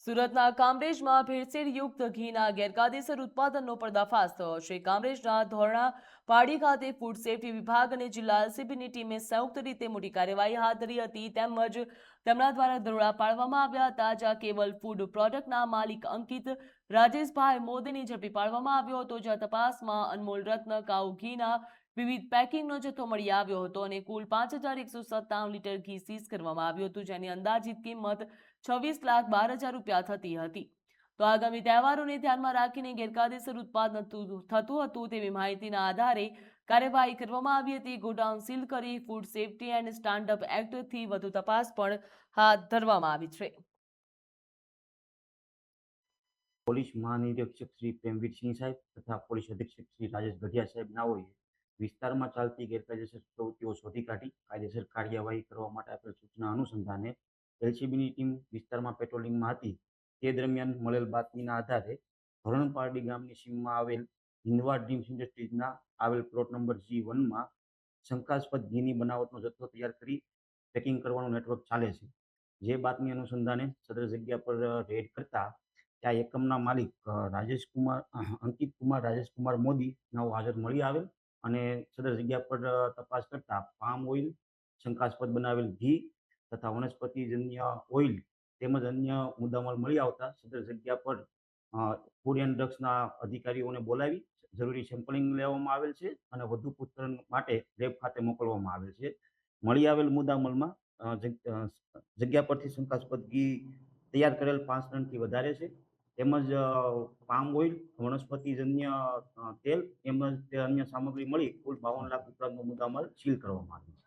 સુરતના કામરેજમાં ભેળસેળયુક્ત ઘીના ગેરકાયદેસર ઉત્પાદનનો પર્દાફાશ થયો છે. કામરેજના ધોરણા પાડી ખાતે ફૂડ સેફ્ટી વિભાગ અને જિલ્લા એલસીબીની ટીમે સંયુક્ત રીતે મોટી કાર્યવાહી હાથ ધરી હતી. તેમજ તેમના દ્વારા દરોડા પાડવામાં આવ્યા હતા, જ્યાં કેવલ ફૂડ પ્રોડક્ટના માલિક અંકિત રાજેશભાઈ મોદીને ઝડપી પાડવામાં આવ્યો હતો, જ્યાં તપાસમાં અનમોલ રત્ન કાઉ ઘીના વિવિધ પેકિંગનો જથ્થો મળી આવ્યો હતો અને કુલ 5,197 લીટર ઘી સીઝ કરવામાં આવ્યું હતું, જેની અંદાજિત કિંમત 26,12,000 રૂપિયા થતી હતી. તો આગામી તહેવારોને ધ્યાનમાં રાખીને ગેરકાયદેસર ઉત્પાદન થતું હતું તેવી માહિતીના આધારે કાર્યવાહી કરવામાં આવી હતી. ગોડાઉન સીલ કરી ફૂડ સેફ્ટી એન્ડ સ્ટાન્ડઅપ એક્ટથી વધુ તપાસ પણ હાથ ધરવામાં આવી છે. પોલીસ મહાનિરીક્ષક શ્રી પ્રેમવીરસિંહ સાહેબ તથા પોલીસ અધિક્ષક શ્રી રાજેશ ગઢિયા સાહેબ નાઓએ વિસ્તારમાં ચાલતી ગેરકાયદેસર પ્રવૃત્તિઓ શોધી કાઢી કાયદેસર કાર્યવાહી કરવા માટે આપેલ સૂચના અનુસંધાને એલસીબીની ટીમ વિસ્તારમાં પેટ્રોલિંગમાં હતી. તે દરમિયાન મળેલ બાતમીના આધારે ધોરણપારડી ગામની સીમમાં આવેલ હિન્દવા ડ્રીમ્સ ઇન્ડસ્ટ્રીઝના આવેલ પ્લોટ નંબર G1માં શંકાસ્પદ ઘીની બનાવટનો જથ્થો તૈયાર કરી પેકિંગ કરવાનું નેટવર્ક ચાલે છે. જે બાતમી અનુસંધાને સદર જગ્યા પર રેડ કરતા ત્યાં એકમના માલિક અંકિત કુમાર રાજેશકુમાર મોદી નાઓ હાજર મળી આવેલ અને સદર જગ્યા પર તપાસ કરતા પામ ઓઇલ, શંકાસ્પદ બનાવેલ ઘી તથા વનસ્પતિજન્ય ઓઇલ તેમજ અન્ય મુદ્દામાલ મળી આવતા સદર જગ્યા પર ફૂડ એન્ડ ડ્રગ્સના અધિકારીઓને બોલાવી જરૂરી સેમ્પલિંગ લેવામાં આવેલ છે અને વધુ પૂછપરછ માટે લેબ ખાતે મોકલવામાં આવેલ છે. મળી આવેલ મુદ્દામાલમાં જગ્યા પરથી શંકાસ્પદ ઘી તૈયાર કરેલ 5 ટનથી વધારે છે. તેમજ પામ ઓઇલ, વનસ્પતિજન્ય તેલ તેમજ અન્ય સામગ્રી મળી કુલ 52 લાખ ઉપરાંતનો મુદ્દામાલ સીલ કરવામાં આવ્યો છે.